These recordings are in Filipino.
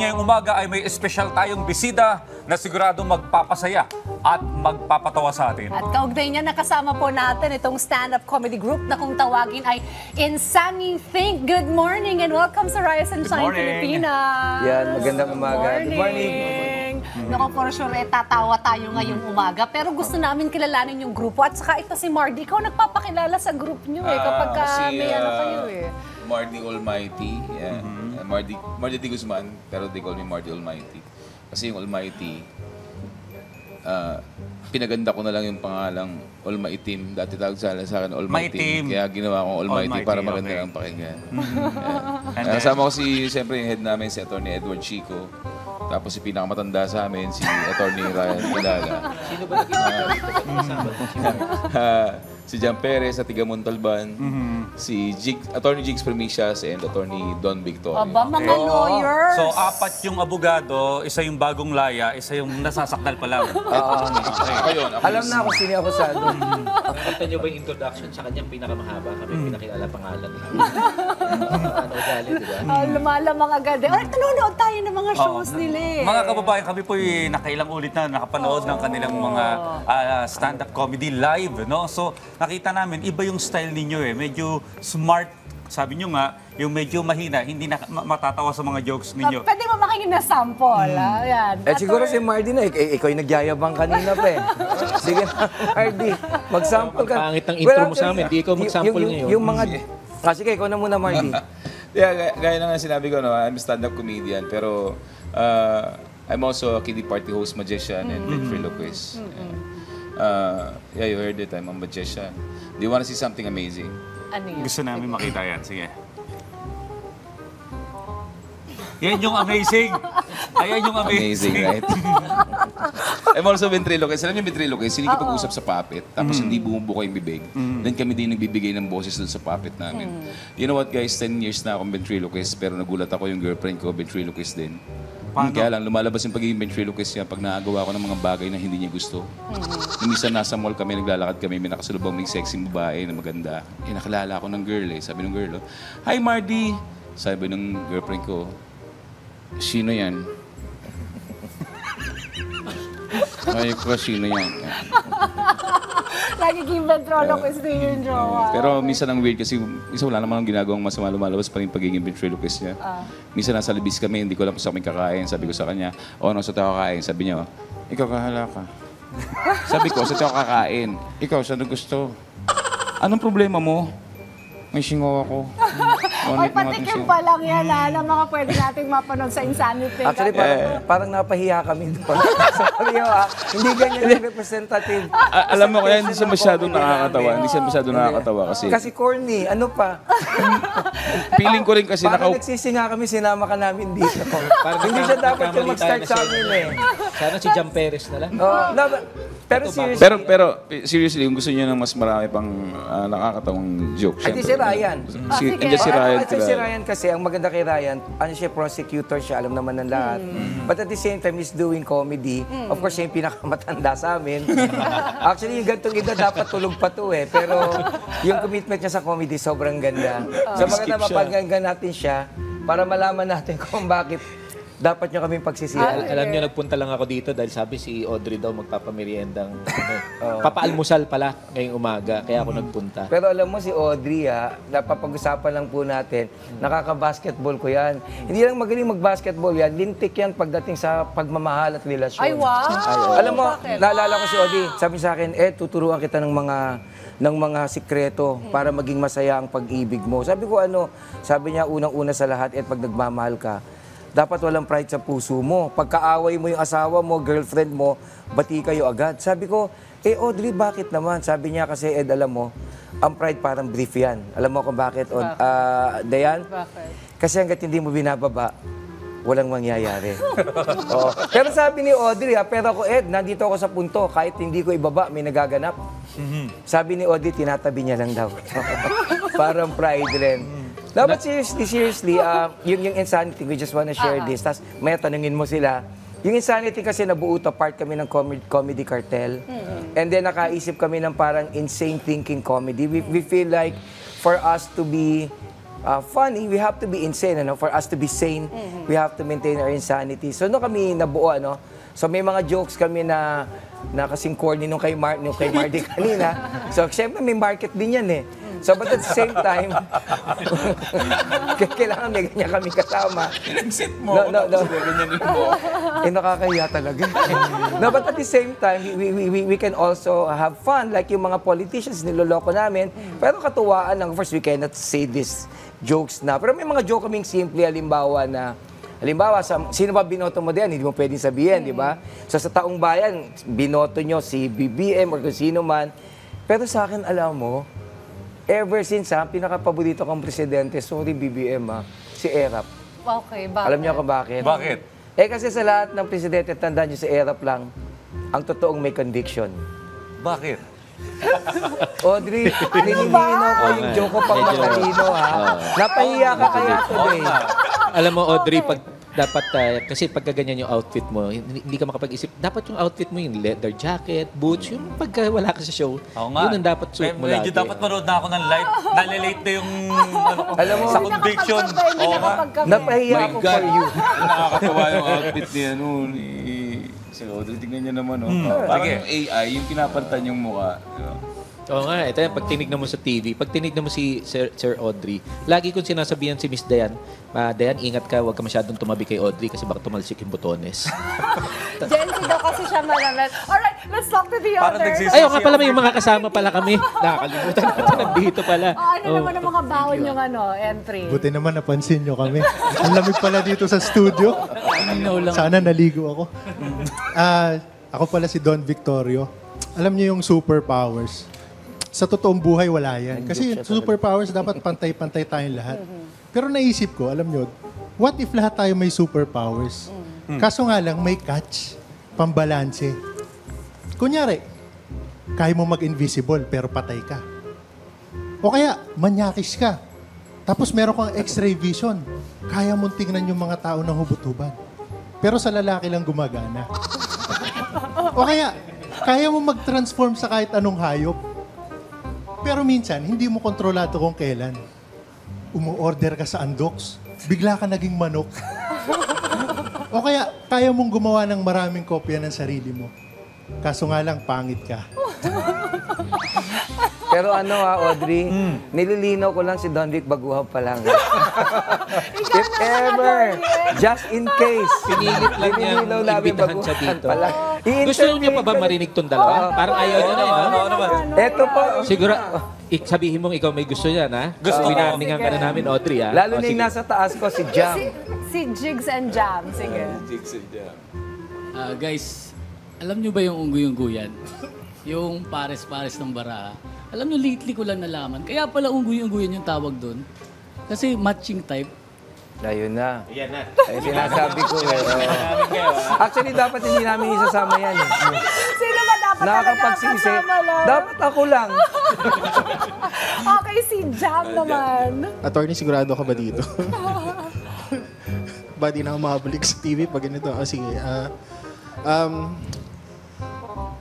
ngayong umaga ay may espesyal tayong bisita na siguradong magpapasaya at magpapatawa sa atin. At kaugnay niya, nakasama po natin itong stand-up comedy group na kung tawagin ay Insani Think. Good morning and welcome sa Rise and Shine Pilipinas. Yan, magandang umaga. Good morning. Naku, for sure, tatawa tayo ngayong umaga. Pero gusto namin kilalanin yung grupo. At saka ito si Mardy. Ikaw nagpapakilala sa group niyo kapag may ano kayo Mardy Almighty. Yeah. Mardy Di Guzman, pero they call me Mardy Almighty. Kasi yung Almighty, pinaganda ko na lang yung pangalang Almaitim. Dati tawag sa akin Almaitim. Kaya ginawa kong Almighty para maganda ang pakinggan. Kasama ko siyempre yung head namin, si Atty. Edward Chico. Tapos si pinakamatanda sa amin, si Atty. Ryan Cadaga. Sino ba si Jan Perez sa Tiga Montalban, si Atty. Jigs Primicias, and Atty. Don Victor. Aba, mga lawyers! So, apat yung abogado, isa yung bagong laya, isa yung nasasakdal pa lang. Ayun, Alam na ako sino ako sa ano. Nakita niyo ba yung introduction sa kanyang pinakamahaba? Kami pinakilala pangalan. Ano ugali, di ba? Lumalamang agad. Ay, nanonood tayo ng mga shows nila Mga kababayan, kami po nakailang ulit na nakapanood ng kanilang mga stand-up comedy live, no? So, nakita namin, iba yung style ninyo Medyo smart. Sabi nyo nga, yung medyo mahina, hindi na matatawa sa mga jokes ninyo. Pwede mo makinig na sample. Yan. Siguro si Mardy na, ikaw yung nagyayabang kanina pa Sige na, Mardy, mag-sample ka. Pangit ang intro mo sa amin, di ikaw mag-sample ngayon. Yung mga... sige, ikaw na muna, Mardy. Yeah, gaya na nga sinabi ko, I'm a stand-up comedian, pero I'm also a kiddie party host, magician, and ventriloquist. Yeah, you heard it, I'm a magician. Do you want to see something amazing? Ano yun? Gusto namin makita yan. Sige. Yan yung amazing. Ayan yung amazing. Amazing, right? I'm also ventriloquist. Alam niyo ventriloquist, hindi kapag-usap sa puppet, tapos hindi bumubuka yung bibig. Then kami din nagbibigay ng boses dun sa puppet namin. You know what guys, 10 years na akong ventriloquist, pero nagulat ako yung girlfriend ko, ventriloquist din. Kaya lang, lumalabas yung pagiging ventriloquist niya pag naagawa ko ng mga bagay na hindi niya gusto. Minsan nasa mall kami, naglalakad kami, may nakasalubong may sexy babae na maganda. Nakilala ako ng girl Sabi ng girl, "Hi Mardy!" Sabi ng girlfriend ko, "Sino yan?" Ay ko, sino yan? Nagiging ventriloquist din yung jowa. Pero minsan ang weird kasi isa wala namang ginagawang masama, lumalabas pa rin pagiging ventriloquist niya. Minsan nasa libis kami, hindi ko alam kung saan kami kakain. Sabi ko sa kanya, ano sa tayo kakain? Sabi niya, ikaw kahala ka. Sabi ko, sa tayo kakain. Ikaw, saan gusto? Anong problema mo? May singaw ako. Oy, patikim pa lang yan na mga pwede nating mapanood sa Insanity. Actually, parang napahiya kami doon. Sabi niyo, hindi ganyan yung representative. Alam mo kaya hindi siya masyadong nakakatawa. Hindi siya masyadong nakakatawa kasi... Kasi corny, ano pa? Feeling ko rin kasi parang nagsisinga kami, sinama ka namin dito. Hindi siya dapat yung mag-start sa amin Sana si Jan Perez na lang. Pero seriously... Pero seriously, kung gusto niyo ng mas marami pang nakakatawang joke, Ay, di si Ryan. Andiyan si Ryan. Si Ryan kasi, ang maganda kay Ryan, ano siya, prosecutor siya, alam naman ng lahat. But at the same time, he's doing comedy. Of course, siya yung pinakamatanda sa amin. Actually, yung gantong edad, dapat tulog pa to Pero yung commitment niya sa comedy, sobrang ganda. So maganda mapaganggan natin siya para malaman natin kung bakit dapat nyo kaming pagsisihan. Alam niyo, nagpunta lang ako dito dahil sabi si Audrey daw magpapameriendang papaalmusal pala ngayong umaga. Kaya ako nagpunta. Pero alam mo si Audrey, napapag-usapan lang po natin, nakaka-basketball ko yan. Hindi lang magaling mag-basketball yan, lintik yan pagdating sa pagmamahal at relasyon. Ay, wow! Alam mo, naalala ko si Audrey, sabi sa akin, tuturuan kita ng mga sikreto para maging masaya ang pag-ibig mo. Sabi ko sabi niya unang-una sa lahat, pag nagmamahal ka, dapat walang pride sa puso mo. Pagkaaway mo yung asawa mo, girlfriend mo, bati kayo agad. Sabi ko, Audrey, bakit naman? Sabi niya kasi, alam mo, ang pride parang brief yan. Alam mo kung bakit, Dayan? Bakit? Kasi hanggat hindi mo binababa, walang mangyayari. Pero sabi ni Audrey, pero ako, nandito ako sa punto, kahit hindi ko ibaba, may nagaganap. Sabi ni Audrey, tinatabi niya lang daw. Parang pride rin. Dapat seriously, yung insanity, we just wanna share this. Tapos may tanungin mo sila. Yung insanity kasi nabuo to, part kami ng comedy cartel. And then nakaisip kami ng parang insane thinking comedy. We feel like for us to be funny, we have to be insane. Ano? For us to be sane, we have to maintain our insanity. So, no kami nabuo, ano? So, may mga jokes kami na kasing corny nung kay Mardy kanina. So, syempre may market din yan eh. So, but at the same time, kailangan may ganyan kami kasama. Pinag-set mo. No. Ganyan mo. Nakakahiya talaga. No, but at the same time, we can also have fun. Like yung mga politicians, niloloko namin. Pero katuwaan lang, of course, we cannot say these jokes na. Pero may mga joke kaming simple, halimbawa, sino ba binoto mo diyan? Hindi mo pwedeng sabihin, di ba? So sa taong bayan, binoto nyo si BBM or kung sino man. Pero sa akin, alam mo, ever since pinakapaborito kong presidente, sorry BBM si Erap. Okay, bakit? Alam niyo kung bakit? Bakit? Kasi sa lahat ng presidente, tandaan niyo si Erap lang, ang totoong may conviction. Bakit? Audrey, nililino ko yung joke ko pang matalino, ha? Napahiya ka kaya today. Alam mo, Audrey, kasi pagka ganyan yung outfit mo, hindi ka makapag-isip. Dapat yung outfit mo yung leather jacket, boots, yung pagka wala ka sa show, Oo nga. yun ang dapat suot mo lagi. Medyo dapat manood na ako ng live. Nalilate na yung Alam mo, sa conviction. Oo nga. Napahiya My ako God. for you. Nakakatawa yung outfit ni si Audrey. Tingnan niyo naman, Parang Sige. yung AI, yung pinapalitan yung mukha. Oo nga, ito yan, pag tinignan mo sa TV, pag tinignan mo si Sir Audrey, lagi kong sinasabihan si Miss Dayan, Dayan, ingat ka, huwag ka masyadong tumabi kay Audrey kasi baka tumalsik yung botones. Gen Z daw kasi siya malalat. Alright, let's talk to the Parang other. nagsisi- Ayaw nga pala, may mga kasama pala kami. Nakakalimutan natin, nandito pala. Ano naman ang mga baon yung entry? Buti naman napansin nyo kami. Ang lamig pala dito sa studio. Sana naligo ako. Ako pala si Don Victorio. Alam niyo yung superpowers. Sa totoong buhay, wala yan. Kasi superpowers, dapat pantay-pantay tayong lahat. Pero naisip ko, alam niyo, what if lahat tayo may superpowers? Kaso nga lang, may catch, pambalanse. Kunyari, kaya mo mag-invisible pero patay ka. O kaya, manyakis ka. Tapos meron kang x-ray vision. Kaya mong tingnan yung mga tao ng hubot-hubad. Pero sa lalaki lang gumagana. O kaya mo mag-transform sa kahit anong hayop. Pero minsan, hindi mo kontrolado kung kailan. Umu-order ka sa Andox, bigla ka naging manok. O kaya mong gumawa ng maraming kopya ng sarili mo. Kaso nga lang, pangit ka. Pero Audrey, nililinaw ko lang si Don Vic baguhan pa lang. If ever, just in case. Pinilit lang niya nililinaw namin imbitahan siya baguhan dito. pa lang. Gusto niyo pa ba marinig tong dalawa? Parang ayaw niya na, Oo naman. Eto po. Siguro, sabihin mong ikaw may gusto yan, ha? Gusto ko. Winarningan ka na namin, Audrey, ha? Lalo O, na yung sige. nasa taas ko, si Jam. Si Jigs and Jam. Sige. Guys, alam nyo ba yung unggoy-ungguyan? Yung pares-pares ng bara. Alam nyo, lately ko lang nalaman. Kaya pala unggoy-ungguyan yung tawag doon. Kasi matching type. Ayun na. Ayan na. Ay, sinasabi ko Actually, dapat hindi namin isasama yan. Sino ba dapat Nakakapagsisi. kasama lang? Dapat ako lang. Okay, si Jam naman. Attorney, sigurado ka ba dito? Ba di na ako makabalik sa TV pag ganito? Sige.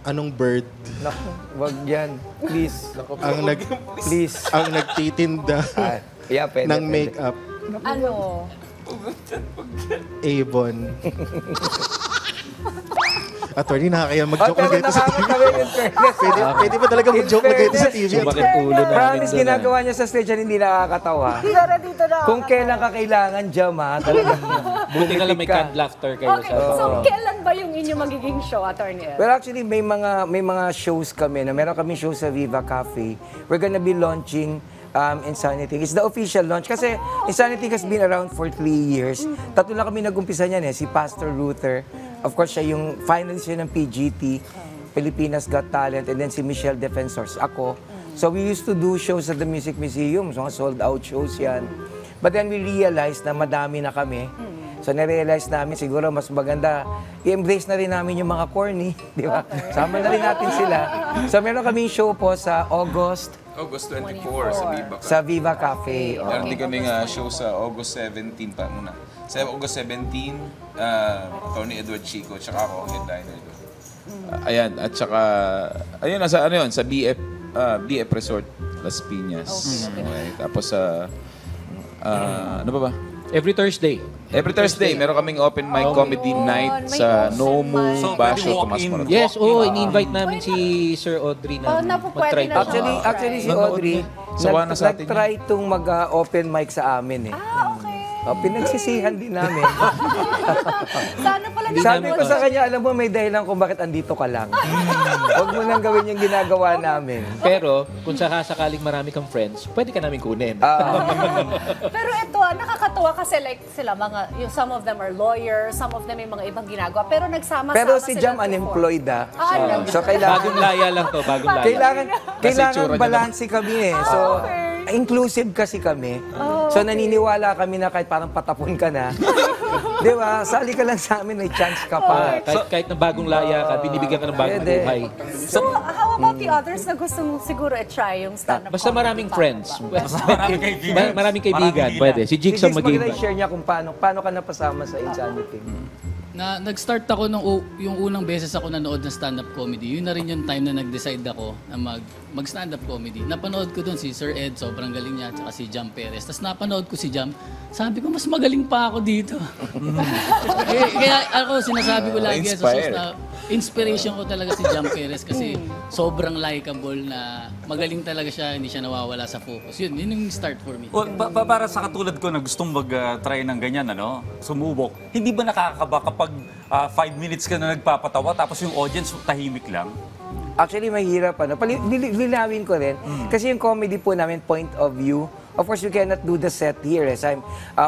Anong bird Naku, wag yan. Please. Please. ang nagtitinda Pwede. ng makeup? Ano? Avon. Attorney, nakakaya mag-joke na pero ganito sa TV. nakakatawa yung fairness. Pwede ba talaga mag-joke na ganito sa TV? Bakit ulo namin Promise, doon, ginagawa niya sa stage yan, hindi nakakatawa. Pero dito na. Kung kailan ka kailangan, Jam, talagang Buti na lang may ka. canned laughter kayo Okay, sa... so kailan ba yung inyo magiging show, Attorney Ed? Well, actually, may mga shows kami na meron kami show sa Viva Cafe. We're gonna be launching Insanity. It's the official launch. Kasi Insanity has been around for 3 years. Tatlo lang kami nag-umpisa niyan Si Pastor Ruther. Of course, siya yung finalist siya ng PGT, Pilipinas Got Talent, and then si Michelle Defensors, ako. So we used to do shows at the Music Museum. So sold out shows yan. But then we realized na madami na kami. So na-realize namin siguro mas maganda i-embrace na rin namin yung mga corny, di ba? Sama na rin natin sila. So meron kaming show po sa August August 24 sa Viva. sa Viva Cafe. Meron din kaming show sa August 17 pa muna. Sa August 17, Tony Edward Chico, tsaka ako ang headliner doon. Ayan, at tsaka, ayun, sa BF Resort, Las Piñas. Okay. Tapos Ano ba? Every Thursday. Every Thursday, meron kaming open mic comedy night May sa open Nomu mic. So, Basho, pwede Tomas walk-in. Morato. Yes, ini-invite namin si Sir Audrey na napupwede mag-try na to. siya. Actually si Nanood Audrey, na. Sawa na sa atin nag-try itong mag-open mic sa amin eh. Okay. Pinagsisihan din namin. Sana pala Sabi ko sa kanya, alam mo, may dahilan kung bakit andito ka lang. Huwag mo nang gawin yung ginagawa namin. Pero kung sakasakaling marami kang friends, pwede ka namin kunin. Pero ito, nakakatuwa kasi like sila, some of them are lawyers, some of them may mga ibang ginagawa, pero nagsama-sama Pero si sila Jam before. unemployed So Bagong laya lang to, bagong laya. kailangan itsura niya balanse kami eh. So, inclusive kasi kami. So, naniniwala kami na kahit parang patapon ka na. Di ba? Sali ka lang sa amin, may chance ka pa. Kahit na bagong laya ka, binibigyan ka ng bagong Pwede. buhay. So, how about the others na gustong siguro i-try yung stand-up Basta comedy? maraming friends. Maraming kaibigan. Maraming kaibigan, Maraming pwede. Si Si Jigsaw Jigs, maganda mag-invite. share niya kung paano ka napasama sa Insanity. Nag-start ako yung unang beses ako nanood ng stand-up comedy. Yun na rin yung time na nag-decide ako na mag-stand-up comedy. Napanood ko doon si Sir Ed, sobrang galing niya, at si Jam Perez. Tapos napanood ko si Jam, sabi ko, mas magaling pa ako dito. kaya ako, sinasabi ko lagi sa Na-inspire. shows na inspiration ko talaga si Jam Perez kasi sobrang likable na magaling talaga siya, hindi siya nawawala sa focus. Yun yung start for me. Well, para sa katulad ko na gustong mag-try ng ganyan, sumubok, hindi ba nakakaba kapag 5 minutes ka na nagpapatawa tapos yung audience tahimik lang? Actually, mahirap. Linawin ko rin. Kasi yung comedy po namin, point of view, of course, we cannot do the set here.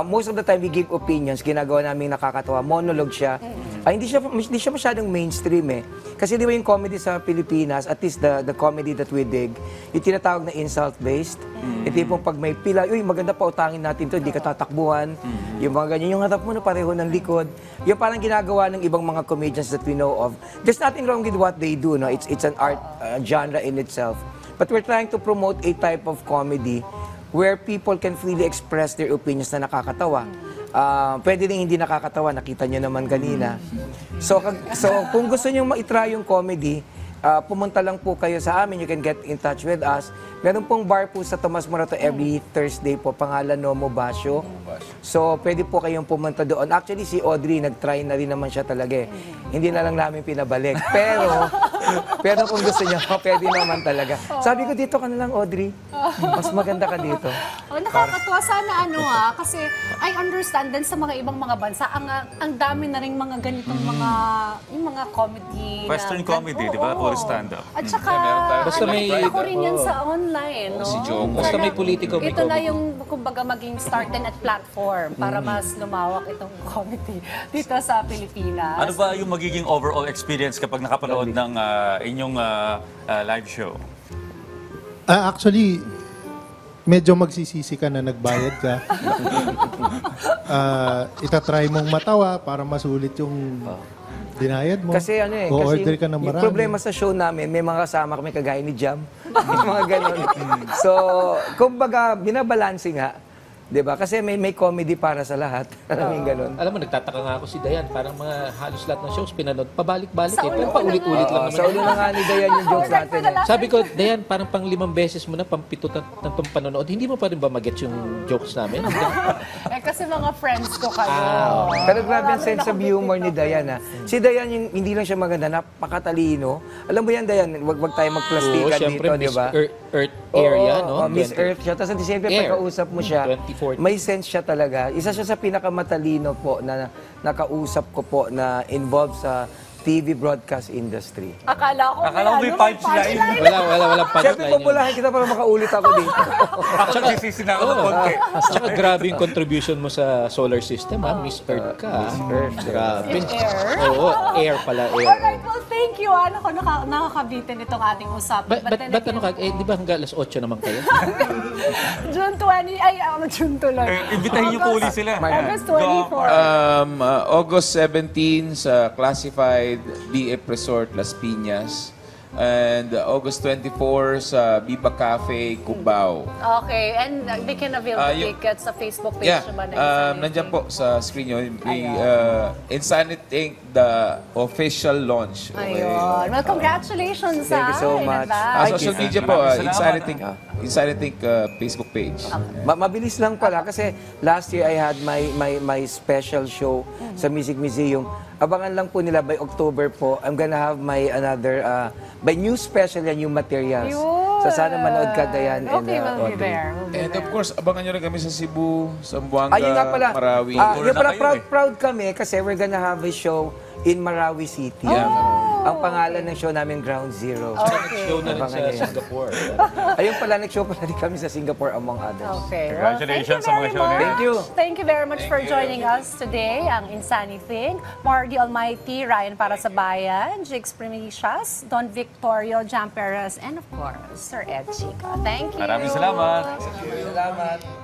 Most of the time, we give opinions. Ginagawa namin nakakatawa. Monologue siya. Hindi siya masyadong mainstream eh. Kasi di ba yung comedy sa Pilipinas, at least the comedy that we dig, yung tinatawag na insult-based. Yung tipong pag may pila, uy, maganda pa utangin natin to, hindi ka tatakbuhan. Yung mga ganyan, yung harap mo na pareho ng likod. Yung parang ginagawa ng ibang mga comedians that we know of. There's nothing wrong with what they do. No? It's an art genre in itself. But we're trying to promote a type of comedy where people can freely express their opinions na nakakatawa. Pwede rin hindi nakakatawa, nakita nyo naman kanina. So kung gusto nyo ma-try yung comedy, pumunta lang po kayo sa amin. You can get in touch with us. Meron pong bar po sa Tomas Morato every Thursday po, pangalan Nomu Basho. So, pwede po kayong pumunta doon. Actually, si Audrey, nag-try na rin naman siya talaga eh. Hindi na lang namin pinabalik. Pero kung gusto niya, pwede naman talaga. Sabi ko, dito ka na lang, Audrey. Mas maganda ka dito. Nakakatuwa sana kasi I understand din sa mga ibang mga bansa, ang dami na rin mga ganitong yung mga comedy. Western comedy, di ba? Puro stand-up. At saka, Basta may- ako rin yan sa online, no? Si Jong. Basta may politiko, may Ito na comedy. yung, kumbaga, maging start din at platform para mas lumawak itong comedy dito sa Pilipinas. Ano ba yung magiging overall experience kapag nakapanood ng inyong live show? Actually, medyo magsisisi ka na nagbayad ka. Itatry mong matawa para masulit yung dinayad mo. Kasi O-order ka ng yung marami. problema sa show namin, may mga kasama kami kagaya ni Jam. Mga ganon. So, kumbaga, binabalanse nga. 'Di ba? Kasi may comedy para sa lahat. Alam mo yung ganon. Alam mo, nagtataka nga ako si Dayan. Parang mga halos lahat ng shows pinanood. Pabalik-balik Sa eh. Pero ulo-ulo paulit-ulit lang naman. Sa ulo na nga ni Dayan yung jokes natin. Sabi ko, Dayan, parang pang 5 beses mo na, pang 7 na itong panonood. Hindi mo pa rin ba mag-get yung jokes namin? Kasi mga friends ko kayo. Pero grabe ang sense of humor ni Dayan. Si Dayan, yung, hindi lang siya maganda, napakatalino. Alam mo yan, Dayan, wag tayo Oo, magplastikan syempre, dito, di Miss ba? Earth area, no? Miss Earth siya. Tapos siyempre, Air. pagkausap mo siya, 2014. may sense siya talaga. Isa siya sa pinakamatalino po na nakausap ko po na involved sa TV broadcast industry. Akala ko May punchline. Walang Siyempre, punchline yun. populahin kita para makaulit ako dito. Actually, sisisi na ako ng konti. Tsaka grabe yung contribution mo sa solar system, ha? Miss Earth ka. Miss Earth. Grabe. Air? Oo, air pala, air. Alright, well, thank you. Nakakabitin itong ating usapan. Ba't ano ka? Di ba hanggang alas 8 naman kayo? June 20, June tuloy. Imbitahin niyo po ulit sila. August Go. 24. August 17 sa Classified BF Resort Las Piñas. And August 24 sa Viva Cafe, Cubao. Okay, and they can avail the Yung- tickets sa Facebook page Yeah, naman. ng Insanity. nandyan po sa screen nyo. Insanity Inc., the official launch. Okay? Ayun. Well, congratulations Thank you so in much. advance. Social media po, Maraming salamat. Insanity Inc. Facebook page. Mabilis lang pala kasi last year I had my special show sa Music Museum. Abangan lang po nila by October po. I'm gonna have my another by new special and new materials. Yun. So sana manood ka, Dayan, and Okay, we'll be Audrey. there. We'll be And there. of course, abangan nyo rin kami sa Cebu, Zamboanga, Ayun nga pala. Marawi. Yun na pala, kayo proud kami kasi we're gonna have a show in Marawi City. Ang pangalan ng show namin, Ground Zero. Show na rin Abangan sa niyo yan. Singapore. Ayun pala, nag-show pala din kami sa Singapore among others. Okay. Congratulations Well, sa mga show na yan. Thank you. Thank you very much for joining us today. Ang Insanity, Mardy Almighty, Ryan Para sa Bayan, Jigs Primicias, Don Victorio, Jam Perez, and of course, Sir Ed Chica. Thank you. Maraming salamat. Salamat.